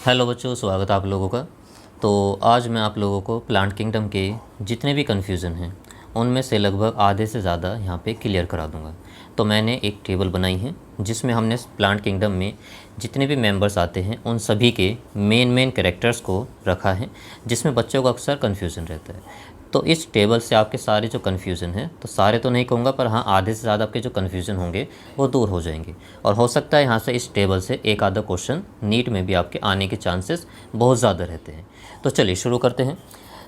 Hello बच्चों, स्वागत है आप लोगों का। तो आज मैं आप लोगों को प्लांट किंगडम के जितने भी कन्फ्यूज़न हैं उनमें से लगभग आधे से ज़्यादा यहाँ पे क्लियर करा दूँगा। तो मैंने एक टेबल बनाई है जिसमें हमने प्लांट किंगडम में जितने भी मेंबर्स आते हैं उन सभी के मेन कैरेक्टर्स को रखा है, जिसमें बच्चों को अक्सर कन्फ्यूज़न रहता है। तो इस टेबल से आपके सारे जो कन्फ्यूज़न हैं, तो सारे तो नहीं कहूँगा पर हाँ, आधे से ज़्यादा आपके जो कन्फ्यूज़न होंगे वो दूर हो जाएंगे। और हो सकता है यहाँ से इस टेबल से एक आधा क्वेश्चन नीट में भी आपके आने के चांसेस बहुत ज़्यादा रहते हैं। तो चलिए शुरू करते हैं।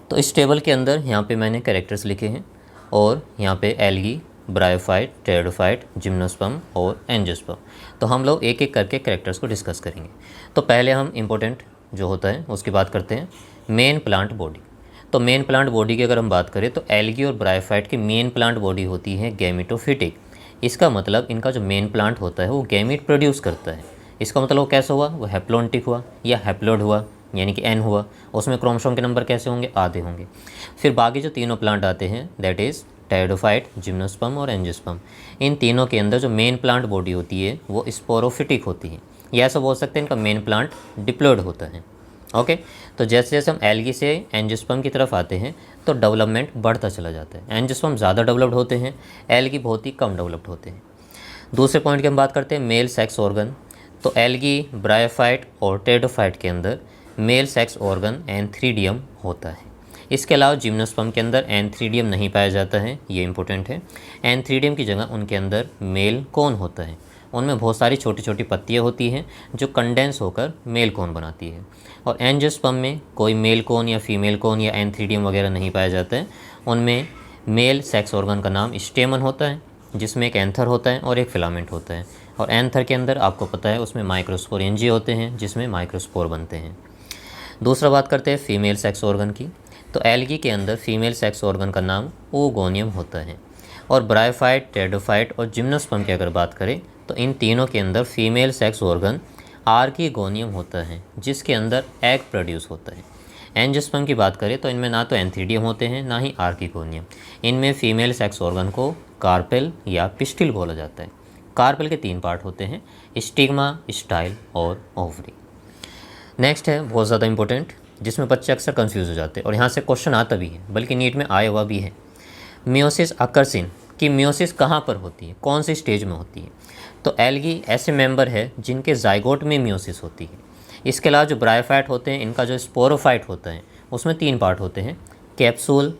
तो इस टेबल के अंदर यहाँ पे मैंने कैरेक्टर्स लिखे हैं और यहाँ पे एल्गी, ब्रायोफाइट, टेरिडोफाइट, जिम्नोस्पर्म और एंजियोस्पर्म। तो हम लोग एक एक करके कैरेक्टर्स को डिस्कस करेंगे। तो पहले हम इम्पोर्टेंट जो होता है उसकी बात करते हैं, मेन प्लांट बॉडी। तो मेन प्लांट बॉडी की अगर हम बात करें तो एल्गी और ब्रायोफाइट की मेन प्लांट बॉडी होती है गैमेटोफिटिक। इसका मतलब इनका जो मेन प्लांट होता है वो गैमीट प्रोड्यूस करता है। इसका मतलब वो कैसा हुआ, वो हैप्लोन्टिक हुआ या हैप्लोइड हुआ, यानी कि एन हुआ। उसमें क्रोमोसोम के नंबर कैसे होंगे, आधे होंगे। फिर बाकी जो तीनों प्लांट आते हैं दैट इज़ टेरिडोफाइट, जिम्नोस्पर्म और एंजियोस्पर्म। इन तीनों के अंदर जो मेन प्लांट बॉडी होती है वो स्पोरोफिटिक होती है, या ऐसा बोल सकते हैं इनका मेन प्लांट डिप्लॉयड होता है। ओके। तो जैसे जैसे हम एल्गी से एंजियोस्पर्म की तरफ आते हैं तो डेवलपमेंट बढ़ता चला जाता है। एंजियोस्पर्म ज़्यादा डेवलप्ड होते हैं, एल्गी बहुत ही कम डेवलप्ड होते हैं। दूसरे पॉइंट की हम बात करते हैं मेल सेक्स ऑर्गन। तो एल्गी, ब्रायोफाइट और टेरिडोफाइट के अंदर मेल सेक्स ऑर्गन एंथ्रीडियम होता है। इसके अलावा जिम्नोस्पर्म के अंदर एंथ्रीडियम नहीं पाया जाता है, ये इंपॉर्टेंट है। एंथ्रीडियम की जगह उनके अंदर मेल कोन होता है। उनमें बहुत सारी छोटी छोटी पत्तियाँ होती हैं जो कंडेंस होकर मेल कोन बनाती है। और एंजियोस्पर्म में कोई मेल कोन या फीमेल कोन या एंथ्रीडियम वगैरह नहीं पाया जाता है। उनमें मेल सेक्स ऑर्गन का नाम स्टेमन होता है, जिसमें एक एंथर होता है और एक फिलामेंट होता है। और एंथर के अंदर आपको पता है उसमें माइक्रोस्पोरेंजी होते हैं, जिसमें माइक्रोस्पोर बनते हैं। दूसरा बात करते हैं फीमेल सेक्स ऑर्गन की। तो एल्गी के अंदर फीमेल सेक्स ऑर्गन का नाम ओगोनियम होता है। और ब्रायोफाइट, टेरिडोफाइट और जिम्नोस्पर्म की अगर बात करें तो इन तीनों के अंदर फीमेल सेक्स ऑर्गन आर्कीगोनियम होता है, जिसके अंदर एग प्रोड्यूस होता है। एंजियोस्पर्म की बात करें तो इनमें ना तो एंथीडियम होते हैं ना ही आर्कीगोनियम। इनमें फीमेल सेक्स ऑर्गन को कार्पेल या पिस्टिल बोला जाता है। कार्पेल के 3 पार्ट होते हैं, स्टिग्मा, स्टाइल और ओवरी। नेक्स्ट है बहुत ज़्यादा इंपॉर्टेंट, जिसमें बच्चे अक्सर कंफ्यूज हो जाते हैं और यहाँ से क्वेश्चन आता भी है, बल्कि नीट में आया हुआ भी है। मियोसिस अकर्सिन कि मियोसिस कहाँ पर होती है, कौन सी स्टेज में होती है। तो एल्गी ऐसे मेंबर है जिनके जाइगोट में मियोसिस होती है। इसके अलावा जो ब्रायोफाइट होते हैं, इनका जो स्पोरोफाइट होता है उसमें 3 पार्ट होते हैं, कैप्सूल,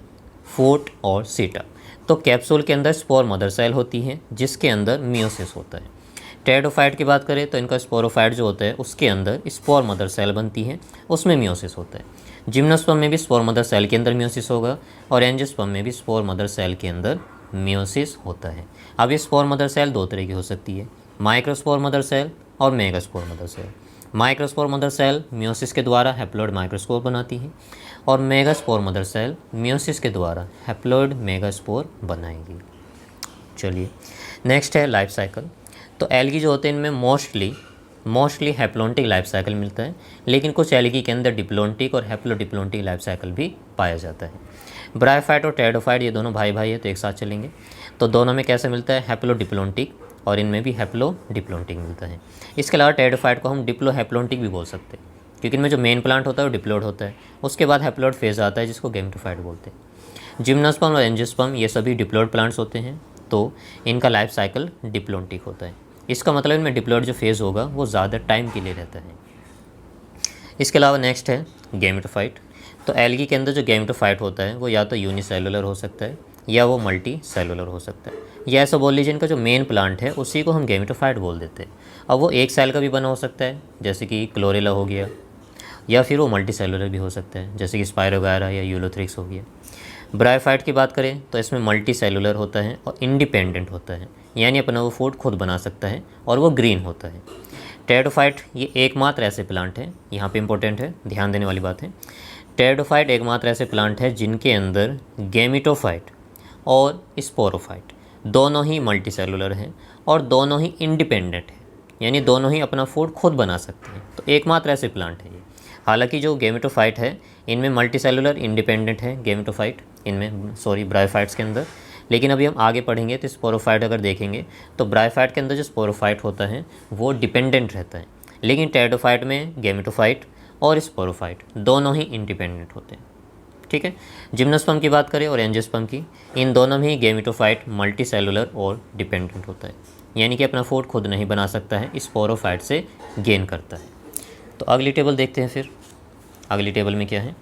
फूट और सीटा। तो कैप्सूल के अंदर स्पोर मदर सेल होती है जिसके अंदर मियोसिस होता है। टेरिडोफाइट की बात करें तो इनका स्पोरोफाइट जो होता है उसके अंदर स्पोर मदर सेल बनती है, उसमें मियोसिस होता है। जिम्नोस्पर्म में भी स्पोर मदर सेल के अंदर मियोसिस होगा और एंजियोस्पर्म में भी स्पोर मदर सेल के अंदर मियोसिस होता है। अब ये स्पोर मदर सेल 2 तरह की हो सकती है, माइक्रोस्पोर मदर सेल और megaspore mother cell. Microspore mother cell meiosis के द्वारा हैप्लॉइड माइक्रोस्पोर बनाती है और मेगास्पोर मदर सेल मियोसिस के द्वारा हैप्लॉइड मेगास्पोर बनाएगी। चलिए नेक्स्ट है लाइफ साइकिल। तो एल्गी जो होते हैं इनमें मोस्टली हैप्लोन्टिक लाइफ साइकिल मिलता है, लेकिन कुछ एल्गी के अंदर डिप्लोन्टिक और हैप्लोडिप्लोन्टिक लाइफ साइकिल भी पाया जाता है। ब्रायोफाइट और टेरिडोफाइट ये दोनों भाई है तो एक साथ चलेंगे। तो दोनों में कैसे मिलता है, हैप्लोडिप्लोन्टिक, और इनमें भी हैप्लोडिप्लोन्टिक मिलता है। इसके अलावा टेरिडोफाइट को हम डिप्लोहैप्लोन्टिक भी बोल सकते हैं, क्योंकि इनमें जो मेन प्लांट होता है वो डिप्लॉयड होता है, उसके बाद हैप्लॉइड फेज आता है जिसको गैमेटोफाइट बोलते हैं। जिम्नोस्पर्म और एंजियोस्पर्म ये सभी डिप्लॉयड प्लांट्स होते हैं, तो इनका लाइफ साइकिल डिप्लोन्टिक होता है। इसका मतलब इनमें डिप्लॉयड जो फेज़ होगा वो ज़्यादा टाइम के लिए रहता है। इसके अलावा नेक्स्ट है गैमेटोफाइट। तो एल्गी के अंदर जो गैमेटोफाइट होता है वो या तो यूनिसेलुलर हो सकता है या वो मल्टी सेलुलर हो सकता है, या ऐसा बोल लीजिए इनका जो मेन प्लांट है उसी को हम गैमेटोफाइट बोल देते हैं। अब वो एक सेल का भी बना हो सकता है जैसे कि क्लोरेला हो गया, या फिर वो मल्टी सेलुलर भी हो सकता है जैसे कि स्पायरोगायरा या यूलोथ्रिक्स हो गया। ब्रायोफाइट की बात करें तो इसमें मल्टी सेलुलर होता है और इंडिपेंडेंट होता है, यानी अपना वो फूड खुद बना सकता है और वो ग्रीन होता है। टेरिडोफाइट ये एकमात्र ऐसे प्लांट हैं, यहाँ पे इंपॉर्टेंट है, ध्यान देने वाली बात है। टेरिडोफाइट एकमात्र ऐसे प्लांट है जिनके अंदर गैमेटोफाइट और स्पोरोफाइट दोनों ही मल्टी सेलुलर हैं और दोनों ही इंडिपेंडेंट हैं, यानी दोनों ही अपना फूड खुद बना सकते हैं। तो एकमात्र ऐसे प्लांट है ये। हालांकि जो गैमेटोफाइट है इनमें मल्टी सेलुलर इंडिपेंडेंट है गैमेटोफाइट, इनमें ब्रायोफाइट्स के अंदर। लेकिन अभी हम आगे पढ़ेंगे तो स्पोरोफाइट अगर देखेंगे तो ब्रायोफाइट के अंदर जो स्पोरोफाइट होता है वो डिपेंडेंट रहता है, लेकिन टेरिडोफाइट में गैमेटोफाइट और स्पोरोफाइट दोनों ही इंडिपेंडेंट होते हैं। ठीक है, जिम्नोस्पर्म की बात करें और एंजियोस्पर्म की, इन दोनों में ही गैमेटोफाइट मल्टीसेलुलर और डिपेंडेंट होता है, यानी कि अपना फूड खुद नहीं बना सकता है, स्पोरोफाइट से गेन करता है। तो अगली टेबल देखते हैं। फिर अगली टेबल में क्या है,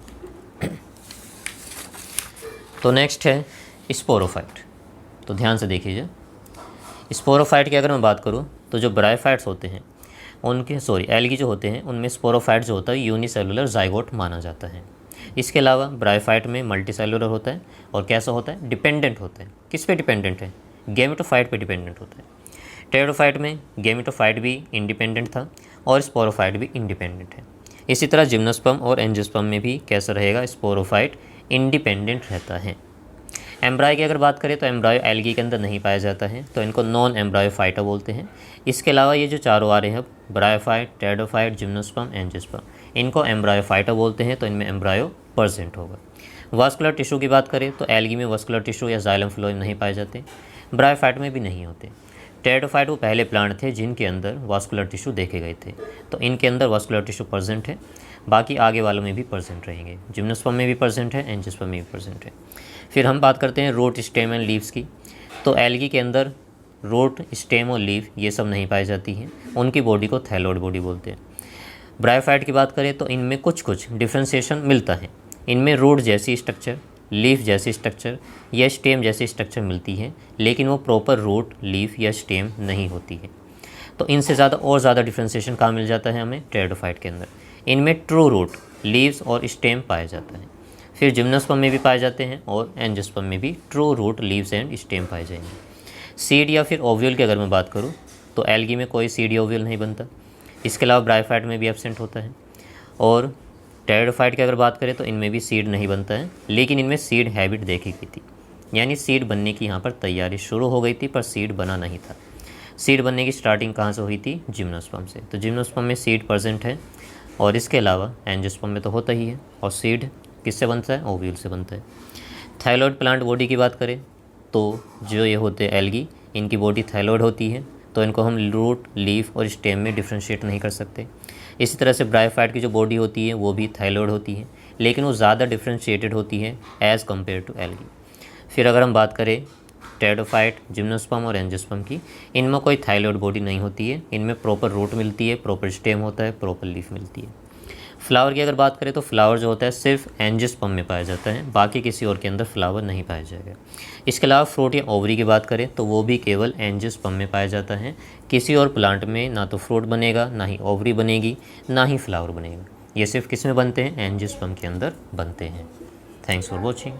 तो नेक्स्ट है स्पोरोफाइट। तो ध्यान से देखिए, स्पोरोफाइट की अगर मैं बात करूँ तो जो ब्रायोफाइट्स होते हैं उनके एल्गी जो होते हैं उनमें स्पोरोफाइट जो होता है यूनिसेलुलर जाइगोट माना जाता है। इसके अलावा ब्रायोफाइट में मल्टीसेलुलर होता है और कैसा होता है, डिपेंडेंट होता है। किस पे डिपेंडेंट है, गैमेटोफाइट पे डिपेंडेंट होता है। टेरोफाइट में गैमेटोफाइट भी इंडिपेंडेंट था और स्पोरोफाइट भी इंडिपेंडेंट है। इसी तरह जिम्नोस्पर्म और एंजियोस्पर्म में भी कैसा रहेगा, स्पोरोफाइट इंडिपेंडेंट रहता है। एम्ब्रायो की अगर बात करें तो एम्ब्रायो एल्गी के अंदर नहीं पाया जाता है, तो इनको नॉन एम्ब्रायोफाइटा बोलते हैं। इसके अलावा ये जो चारों आ रहे हैं, ब्रायोफाइट, टेरोफाइट, जिम्नोस्पर्म, एंजियोस्पर्म, इनको एम्ब्रायोफाइटा बोलते हैं, तो इनमें एम्ब्रायो प्रेजेंट होगा। वास्कुलर टिश्यू की बात करें तो एल्गी में वास्कुलर टिश्यू या जाइलम फ्लोएम नहीं पाए जाते, ब्रायोफाइट में भी नहीं होते। टेरोफाइट वो पहले प्लांट थे जिनके अंदर वास्कुलर टिश्यू देखे गए थे, तो इनके अंदर वास्कुलर टिश्यू प्रेजेंट है। बाकी आगे वालों में भी प्रेजेंट रहेंगे, जिम्नोस्पर्म में भी प्रेजेंट है, एंजियोस्पर्म में भी प्रेजेंट है। फिर हम बात करते हैं रूट, स्टेम एंड लीव्स की। तो एल्गी के अंदर रूट, स्टेम और लीव ये सब नहीं पाई जाती हैं, उनकी बॉडी को थैलोइड बॉडी बोलते हैं। ब्रायोफाइट की बात करें तो इनमें कुछ कुछ डिफ्रेंसिएशन मिलता है, इनमें रूट जैसी स्ट्रक्चर, लीफ जैसी स्ट्रक्चर या स्टेम जैसी स्ट्रक्चर मिलती है, लेकिन वो प्रॉपर रूट, लीफ या स्टेम नहीं होती है। तो इनसे ज़्यादा और ज़्यादा डिफ्रेंसिएशन कहाँ मिल जाता है हमें, टेरोफाइट के अंदर। इनमें ट्रू रूट, लीव्स और स्टेम पाया जाता है। फिर जिम्नोस्पर्म में भी पाए जाते हैं और एंजियोस्पर्म में भी true root, leaves and stem पाए जाएंगे। सीड या फिर ओव्यूल की अगर मैं बात करूँ तो एल्गी में कोई सीड या ओव्यूल नहीं बनता। इसके अलावा ब्रायोफाइट में भी एब्सेंट होता है। और टेरोफाइट की अगर बात करें तो इनमें भी सीड नहीं बनता है, लेकिन इनमें सीड हैबिट देखी गई थी, यानी सीड बनने की यहाँ पर तैयारी शुरू हो गई थी, पर सीड बना नहीं था। सीड बनने की स्टार्टिंग कहाँ से हुई थी, जिम्नोस्पर्म से। तो जिम्नोस्पर्म में सीड प्रेजेंट है, और इसके अलावा एंजियोस्पर्म में तो होता ही है। और सीड किससे बनता है, ओव्यूल से बनता है। थाइलॉइड प्लांट बॉडी की बात करें तो जो ये होते हैं एल्गी, इनकी बॉडी थाइलॉइड होती है, तो इनको हम रूट, लीफ और स्टेम में डिफ्रेंशिएट नहीं कर सकते। इसी तरह से ब्रायोफाइट की जो बॉडी होती है वो भी थाइलॉइड होती है, लेकिन वो ज़्यादा डिफ्रेंशिएटेड होती है एज़ कम्पेयर टू एल्गी। फिर अगर हम बात करें टेरोफाइट, जिम्नोस्पर्म और एंजियोस्पर्म की, इनमें कोई थाइलॉइड बॉडी नहीं होती है, इनमें प्रॉपर रूट मिलती है, प्रॉपर स्टेम होता है, प्रॉपर लीफ मिलती है। फ्लावर की अगर बात करें तो फ्लावर जो होता है सिर्फ एंजियोस्पर्म में पाया जाता है, बाकी किसी और के अंदर फ्लावर नहीं पाया जाएगा। इसके अलावा फ्रूट या ओवरी की बात करें तो वो भी केवल एंजियोस्पर्म में पाया जाता है। किसी और प्लांट में ना तो फ्रूट बनेगा, ना ही ओवरी बनेगी, ना ही फ्लावर बनेगा। ये सिर्फ किस में बनते हैं, एंजियोस्पर्म के अंदर बनते हैं। Thanks for watching.